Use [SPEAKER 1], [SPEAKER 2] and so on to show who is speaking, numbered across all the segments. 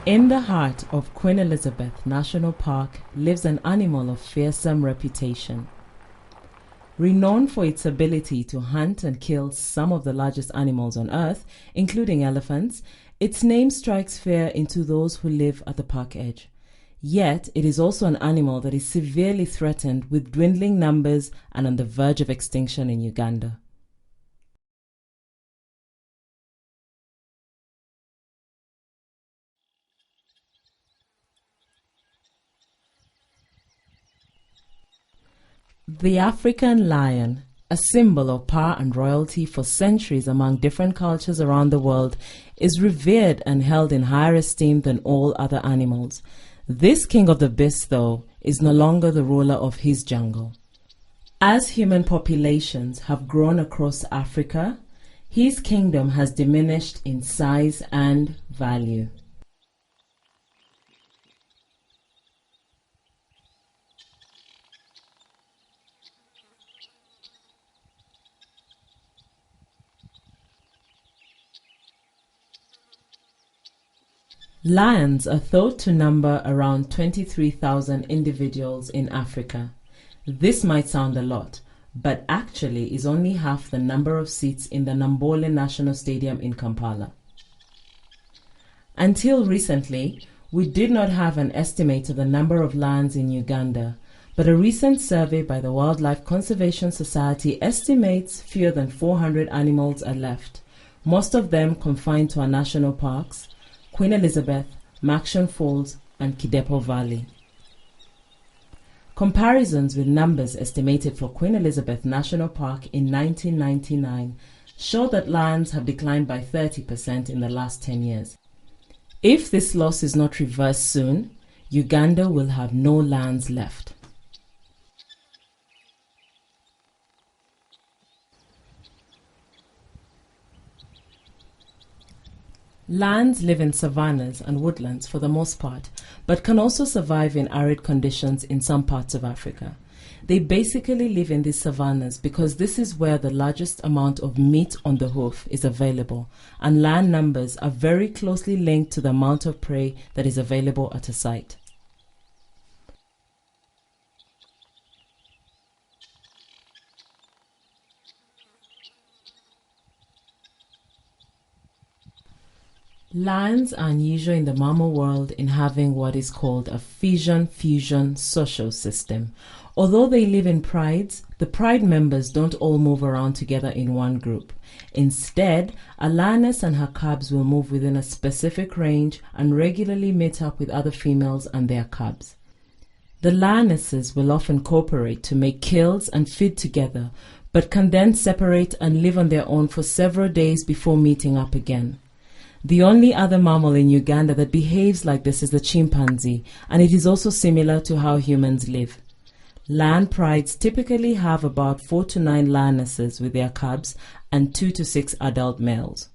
[SPEAKER 1] In the heart of Queen Elizabeth National Park lives an animal of fearsome reputation. Renowned for its ability to hunt and kill some of the largest animals on Earth, including elephants, its name strikes fear into those who live at the park edge. Yet, it is also an animal that is severely threatened with dwindling numbers and on the verge of extinction in Uganda. The African lion, a symbol of power and royalty for centuries among different cultures around the world, is revered and held in higher esteem than all other animals. This king of the beasts, though, is no longer the ruler of his jungle. As human populations have grown across Africa, his kingdom has diminished in size and value. Lions are thought to number around 23,000 individuals in Africa. This might sound a lot, but actually is only half the number of seats in the Nambole National Stadium in Kampala. Until recently, we did not have an estimate of the number of lions in Uganda, but a recent survey by the Wildlife Conservation Society estimates fewer than 400 animals are left, most of them confined to our national parks, Queen Elizabeth, Maction Falls, and Kidepo Valley. Comparisons with numbers estimated for Queen Elizabeth National Park in 1999 show that lions have declined by 30% in the last 10 years. If this loss is not reversed soon, Uganda will have no lions left. Lions live in savannas and woodlands for the most part, but can also survive in arid conditions in some parts of Africa. They basically live in these savannas because this is where the largest amount of meat on the hoof is available, and lion numbers are very closely linked to the amount of prey that is available at a site. Lions are unusual in the mammal world in having what is called a fission-fusion social system. Although they live in prides, the pride members don't all move around together in one group. Instead, a lioness and her cubs will move within a specific range and regularly meet up with other females and their cubs. The lionesses will often cooperate to make kills and feed together, but can then separate and live on their own for several days before meeting up again. The only other mammal in Uganda that behaves like this is the chimpanzee, and it is also similar to how humans live. Lion prides typically have about 4 to 9 lionesses with their cubs and 2 to 6 adult males.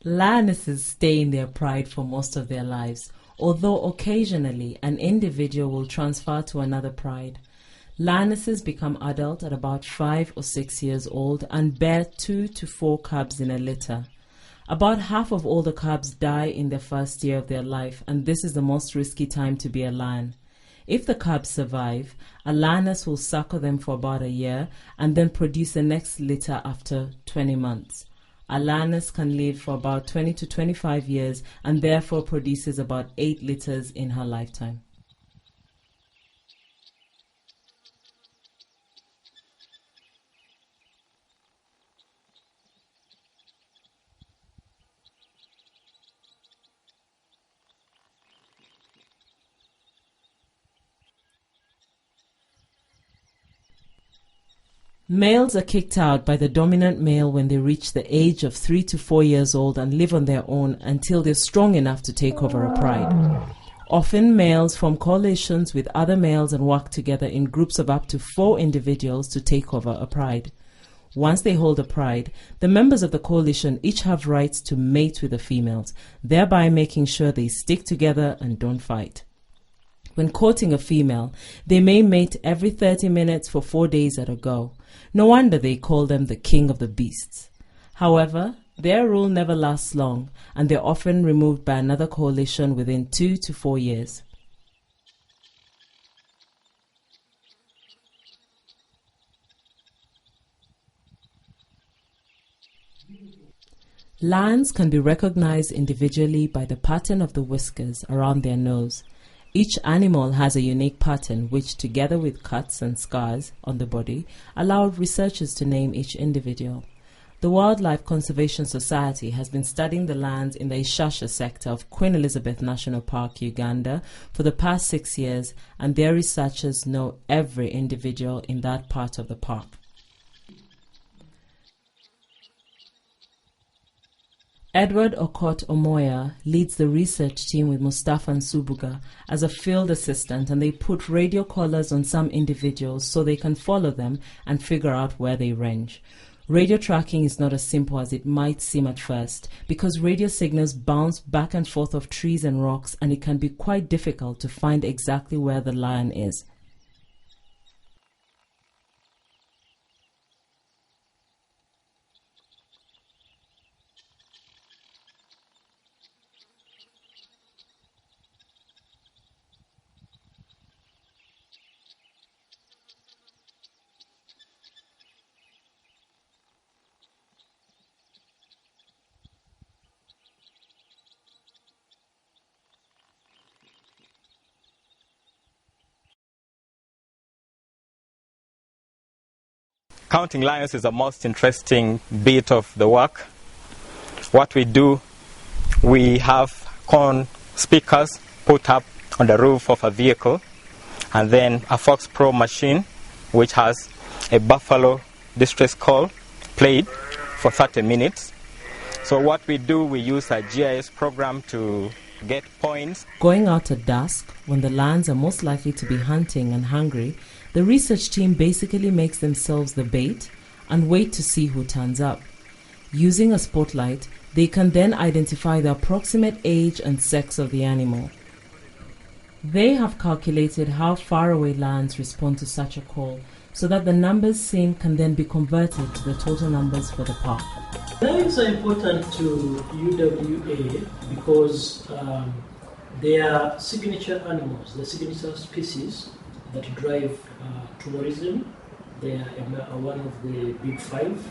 [SPEAKER 1] Lionesses stay in their pride for most of their lives, although occasionally an individual will transfer to another pride. Lionesses become adult at about 5 or 6 years old and bear 2 to 4 cubs in a litter. About half of all the cubs die in their first year of their life, and this is the most risky time to be a lion. If the cubs survive, a lioness will suckle them for about a year and then produce the next litter after 20 months. A lioness can live for about 20 to 25 years and therefore produces about 8 litters in her lifetime. Males are kicked out by the dominant male when they reach the age of 3 to 4 years old and live on their own until they're strong enough to take over a pride. Often males form coalitions with other males and work together in groups of up to 4 individuals to take over a pride. Once they hold a pride, the members of the coalition each have rights to mate with the females, thereby making sure they stick together and don't fight. When courting a female, they may mate every 30 minutes for 4 days at a go. No wonder they call them the king of the beasts. However, their rule never lasts long, and they're often removed by another coalition within 2 to 4 years. Lions can be recognized individually by the pattern of the whiskers around their nose. Each animal has a unique pattern which, together with cuts and scars on the body, allowed researchers to name each individual. The Wildlife Conservation Society has been studying the lions in the Ishasha sector of Queen Elizabeth National Park, Uganda, for the past 6 years, and their researchers know every individual in that part of the park. Edward Okot Omoya leads the research team with Mustafa Nsubuga as a field assistant, and they put radio collars on some individuals so they can follow them and figure out where they range. Radio tracking is not as simple as it might seem at first, because radio signals bounce back and forth off trees and rocks, and it can be quite difficult to find exactly where the lion is.
[SPEAKER 2] Counting lions is the most interesting bit of the work. What we do, we have corn speakers put up on the roof of a vehicle, and then a Fox Pro machine which has a buffalo distress call played for 30 minutes. So what we do, we use a GIS program to get points.
[SPEAKER 1] Going out at dusk, when the lions are most likely to be hunting and hungry, the research team basically makes themselves the bait and wait to see who turns up. Using a spotlight, they can then identify the approximate age and sex of the animal. They have calculated how far away lions respond to such a call, so that the numbers seen can then be converted to the total numbers for the park.
[SPEAKER 3] Lions are important to UWA because they are signature animals, the signature species that drive tourism. They are one of the big five.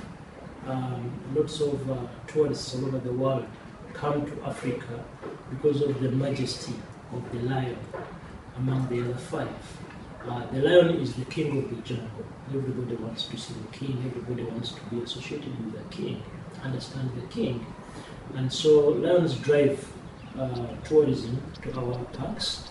[SPEAKER 3] Lots of tourists all over the world come to Africa because of the majesty of the lion among the other five. The lion is the king of the jungle. Everybody wants to see the king, everybody wants to be associated with the king, understand the king. And so lions drive tourism to our parks.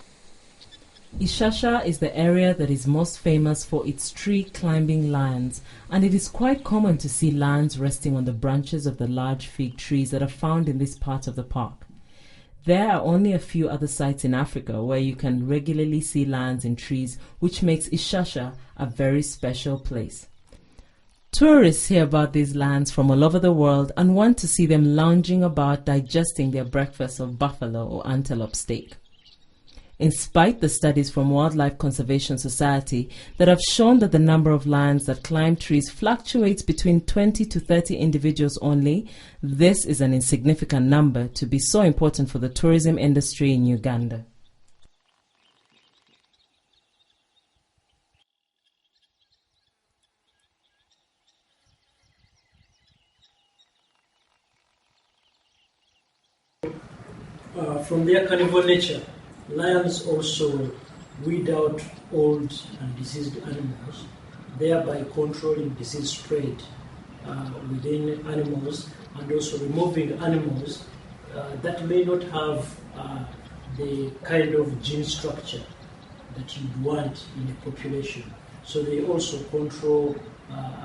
[SPEAKER 1] Ishasha is the area that is most famous for its tree-climbing lions, and it is quite common to see lions resting on the branches of the large fig trees that are found in this part of the park. There are only a few other sites in Africa where you can regularly see lions in trees, which makes Ishasha a very special place. Tourists hear about these lions from all over the world and want to see them lounging about digesting their breakfast of buffalo or antelope steak. In spite the studies from Wildlife Conservation Society that have shown that the number of lions that climb trees fluctuates between 20 to 30 individuals only, this is an insignificant number to be so important for the tourism industry in Uganda.
[SPEAKER 3] From their carnivore nature, lions also weed out old and diseased animals, thereby controlling disease spread within animals, and also removing animals that may not have the kind of gene structure that you'd want in a population. So they also control,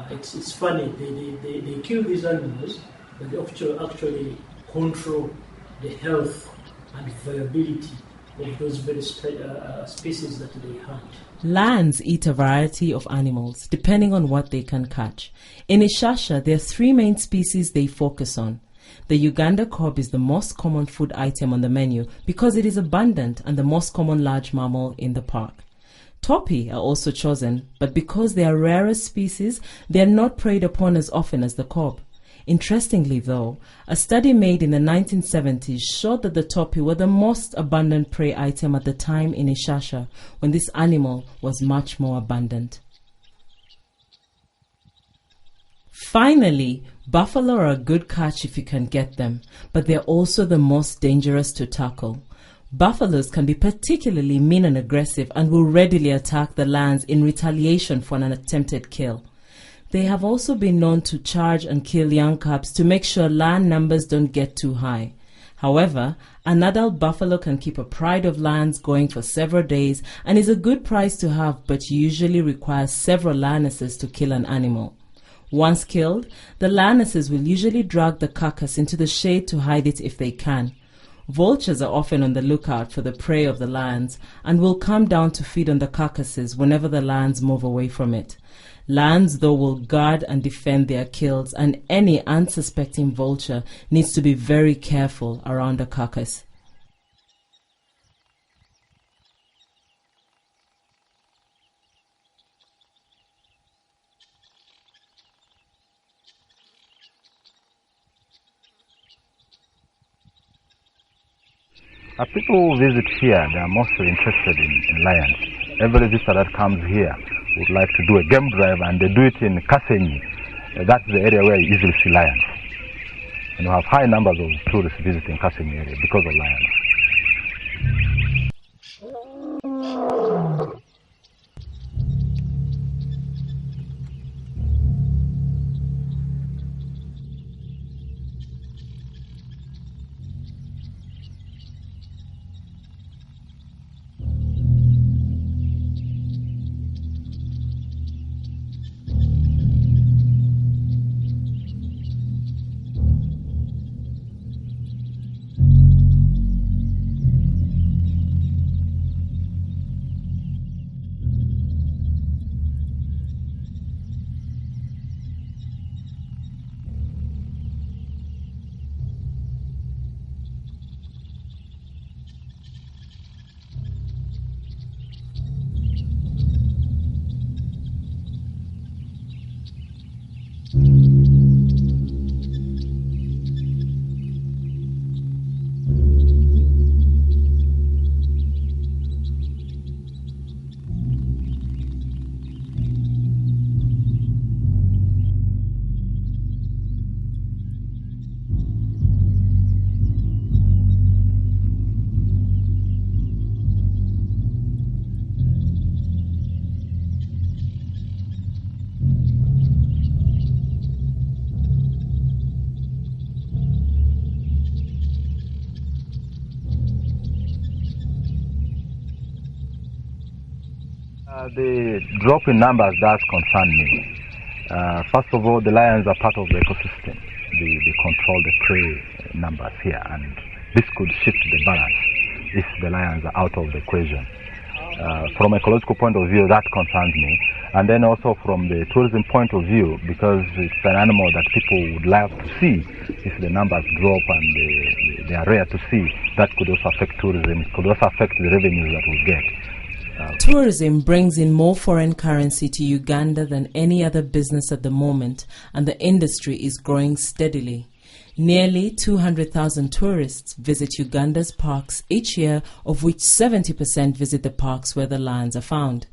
[SPEAKER 3] it's funny, they kill these animals, but they actually control the health and viability of those very species that they hunt.
[SPEAKER 1] Lions eat a variety of animals, depending on what they can catch. In Ishasha, there are 3 main species they focus on. The Uganda kob is the most common food item on the menu because it is abundant and the most common large mammal in the park. Topi are also chosen, but because they are rarer species, they are not preyed upon as often as the kob. Interestingly though, a study made in the 1970s showed that the topi were the most abundant prey item at the time in Ishasha, when this animal was much more abundant. Finally, buffalo are a good catch if you can get them, but they're also the most dangerous to tackle. Buffaloes can be particularly mean and aggressive and will readily attack the lions in retaliation for an attempted kill. They have also been known to charge and kill young cubs to make sure lion numbers don't get too high. However, an adult buffalo can keep a pride of lions going for several days and is a good prize to have, but usually requires several lionesses to kill an animal. Once killed, the lionesses will usually drag the carcass into the shade to hide it if they can. Vultures are often on the lookout for the prey of the lions and will come down to feed on the carcasses whenever the lions move away from it. Lions, though, will guard and defend their kills, and any unsuspecting vulture needs to be very careful around a carcass.
[SPEAKER 4] People who visit here, they are mostly interested in lions. Every visitor that comes here would like to do a game drive, and they do it in Kasenyi. That's the area where you usually see lions. And you have high numbers of tourists visiting Kasenyi area because of lions. The drop in numbers does concern me. First of all, the lions are part of the ecosystem. They control the prey numbers here, and this could shift the balance if the lions are out of the equation. From an ecological point of view, that concerns me. And then also from the tourism point of view, because it's an animal that people would love to see, if the numbers drop and they are rare to see, that could also affect tourism. It could also affect the revenues that we get.
[SPEAKER 1] Tourism brings in more foreign currency to Uganda than any other business at the moment, and the industry is growing steadily. Nearly 200,000 tourists visit Uganda's parks each year, of which 70% visit the parks where the lions are found.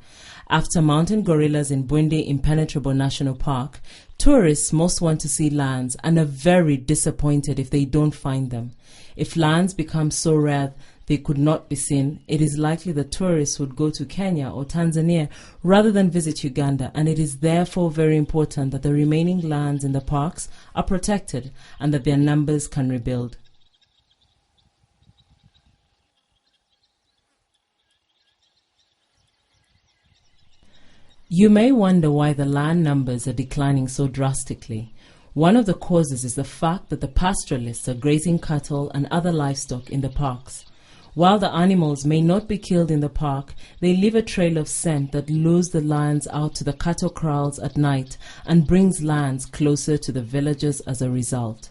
[SPEAKER 1] After mountain gorillas in Bwindi Impenetrable National Park, tourists most want to see lions and are very disappointed if they don't find them. If lions become so rare they could not be seen, it is likely that tourists would go to Kenya or Tanzania rather than visit Uganda, and it is therefore very important that the remaining lions in the parks are protected and that their numbers can rebuild. You may wonder why the lion numbers are declining so drastically. One of the causes is the fact that the pastoralists are grazing cattle and other livestock in the parks. While the animals may not be killed in the park, they leave a trail of scent that lures the lions out to the cattle kraals at night and brings lions closer to the villagers as a result.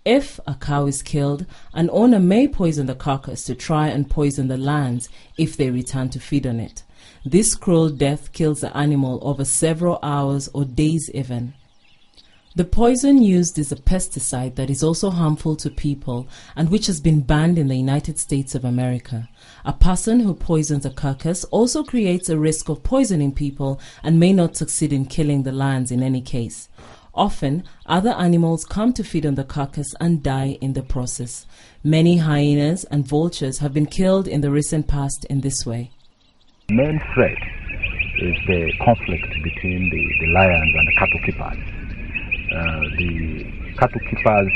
[SPEAKER 1] If a cow is killed, an owner may poison the carcass to try and poison the lions if they return to feed on it. This cruel death kills the animal over several hours or days even. The poison used is a pesticide that is also harmful to people and which has been banned in the United States of America. A person who poisons a carcass also creates a risk of poisoning people and may not succeed in killing the lions in any case. Often, other animals come to feed on the carcass and die in the process. Many hyenas and vultures have been killed in the recent past in this way.
[SPEAKER 4] The main threat is the conflict between the lions and the cattle keepers. The cattle keepers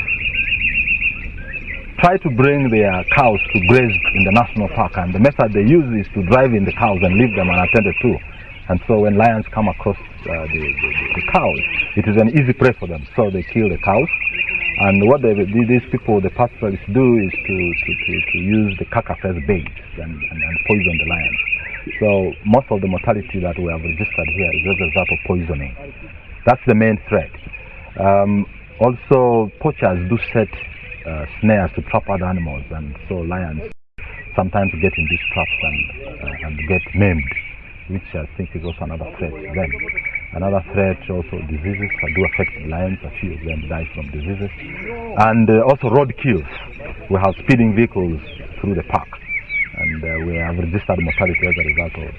[SPEAKER 4] try to bring their cows to graze in the national park, and the method they use is to drive in the cows and leave them unattended to. And so when lions come across the cows, it is an easy prey for them, so they kill the cows. And what these people, the pastoralists, do is to use the carcass as bait and poison the lions. So most of the mortality that we have registered here is as a result of poisoning. That's the main threat. Also, poachers do set snares to trap other animals, and so lions sometimes get in these traps and get maimed, which I think is also another threat to them. Another threat also, diseases do affect lions. A few of them die from diseases. And also road kills. We have speeding vehicles through the park, and we have registered mortality as a result of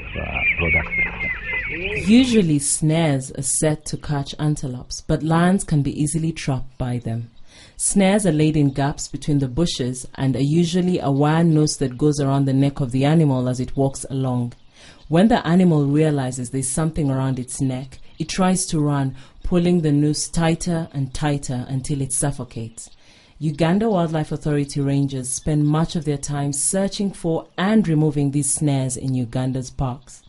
[SPEAKER 4] road accidents.
[SPEAKER 1] Usually snares are set to catch antelopes, but lions can be easily trapped by them. Snares are laid in gaps between the bushes and are usually a wire noose that goes around the neck of the animal as it walks along. When the animal realizes there's something around its neck, it tries to run, pulling the noose tighter and tighter until it suffocates. Uganda Wildlife Authority rangers spend much of their time searching for and removing these snares in Uganda's parks.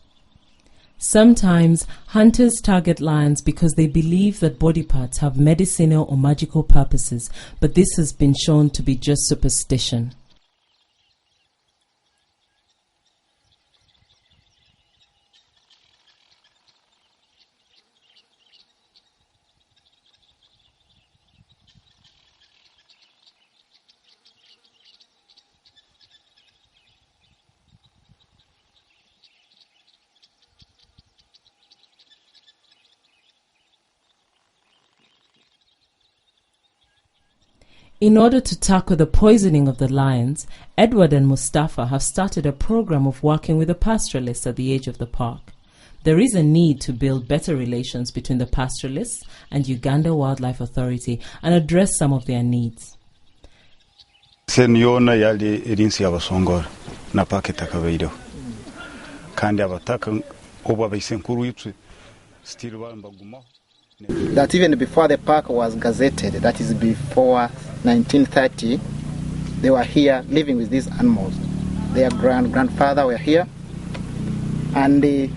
[SPEAKER 1] Sometimes hunters target lions because they believe that body parts have medicinal or magical purposes, but this has been shown to be just superstition. In order to tackle the poisoning of the lions, Edward and Mustafa have started a program of working with the pastoralists at the edge of the park. There is a need to build better relations between the pastoralists and Uganda Wildlife Authority and address some of their needs.
[SPEAKER 5] Seniona yali edinsi abasongora na paketa kabeiro. Kandi abataka oba baisenkuru yitwe still baguma.
[SPEAKER 6] That even before the park was gazetted, that is before 1930, they were here living with these animals. Their grandfather were here, and the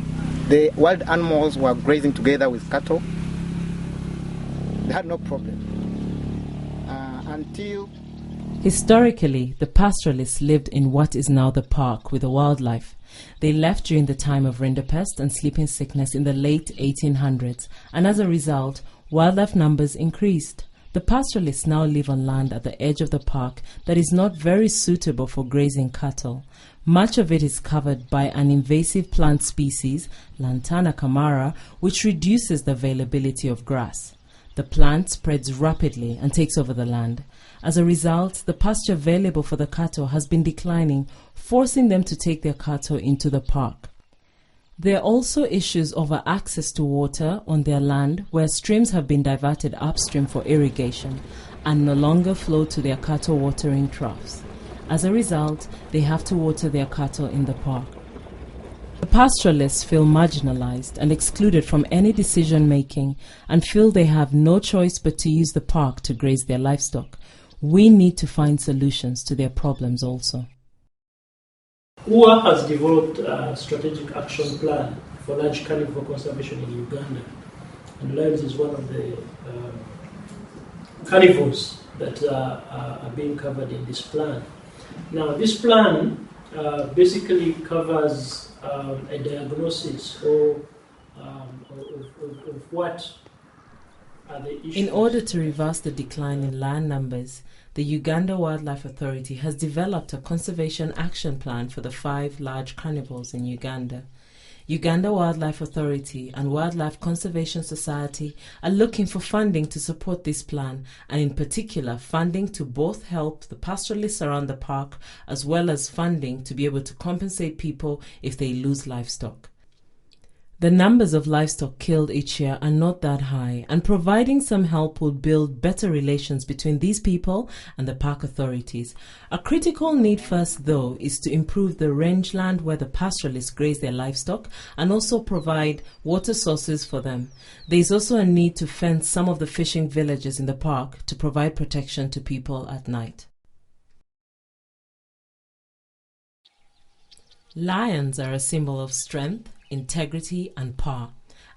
[SPEAKER 6] wild animals were grazing together with cattle. They had no problem until...
[SPEAKER 1] Historically, the pastoralists lived in what is now the park with the wildlife. They left during the time of rinderpest and sleeping sickness in the late 1800s, and as a result, wildlife numbers increased. The pastoralists now live on land at the edge of the park that is not very suitable for grazing cattle. Much of it is covered by an invasive plant species, Lantana camara, which reduces the availability of grass. The plant spreads rapidly and takes over the land. As a result, the pasture available for the cattle has been declining, forcing them to take their cattle into the park. There are also issues over access to water on their land, where streams have been diverted upstream for irrigation and no longer flow to their cattle watering troughs. As a result, they have to water their cattle in the park. The pastoralists feel marginalized and excluded from any decision making and feel they have no choice but to use the park to graze their livestock. We need to find solutions to their problems also.
[SPEAKER 3] UWA has developed a strategic action plan for large carnivore conservation in Uganda, and lions is one of the carnivores that are being covered in this plan. Now, this plan basically covers a diagnosis of what other issues?
[SPEAKER 1] In order to reverse the decline in lion numbers, the Uganda Wildlife Authority has developed a conservation action plan for the 5 large carnivores in Uganda. Uganda Wildlife Authority and Wildlife Conservation Society are looking for funding to support this plan, and in particular funding to both help the pastoralists around the park as well as funding to be able to compensate people if they lose livestock. The numbers of livestock killed each year are not that high, and providing some help will build better relations between these people and the park authorities. A critical need first, though, is to improve the rangeland where the pastoralists graze their livestock and also provide water sources for them. There is also a need to fence some of the fishing villages in the park to provide protection to people at night. Lions are a symbol of strength, integrity and power.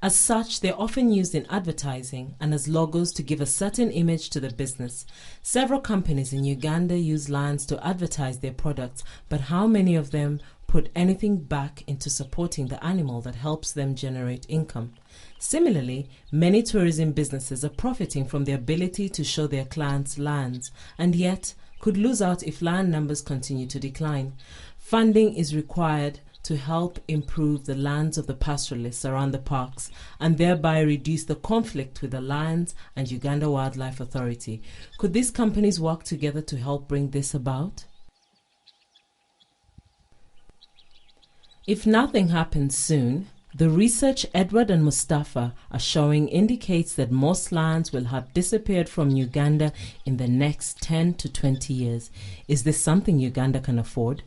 [SPEAKER 1] As such, they're often used in advertising and as logos to give a certain image to the business. Several companies in Uganda use lions to advertise their products, but how many of them put anything back into supporting the animal that helps them generate income? Similarly, many tourism businesses are profiting from the ability to show their clients lions, and yet could lose out if lion numbers continue to decline. Funding is required to help improve the lands of the pastoralists around the parks and thereby reduce the conflict with the Lions and Uganda Wildlife Authority. Could these companies work together to help bring this about? If nothing happens soon, the research Edward and Mustafa are showing indicates that most lions will have disappeared from Uganda in the next 10 to 20 years. Is this something Uganda can afford?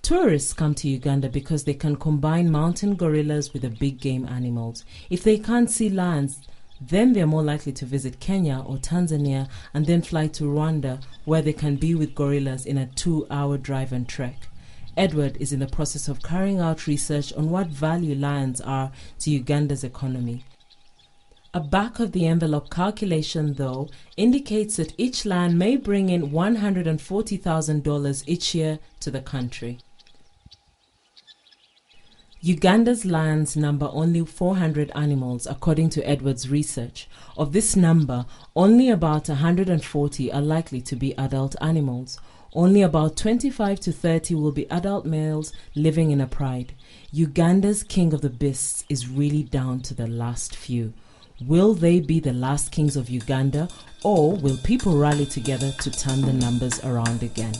[SPEAKER 1] Tourists come to Uganda because they can combine mountain gorillas with the big game animals. If they can't see lions, then they're more likely to visit Kenya or Tanzania and then fly to Rwanda, where they can be with gorillas in a 2-hour drive and trek. Edward is in the process of carrying out research on what value lions are to Uganda's economy. A back-of-the-envelope calculation, though, indicates that each lion may bring in $140,000 each year to the country. Uganda's lions number only 400 animals, according to Edward's research. Of this number, only about 140 are likely to be adult animals. Only about 25 to 30 will be adult males living in a pride. Uganda's king of the beasts is really down to the last few. Will they be the last kings of Uganda, or will people rally together to turn the numbers around again?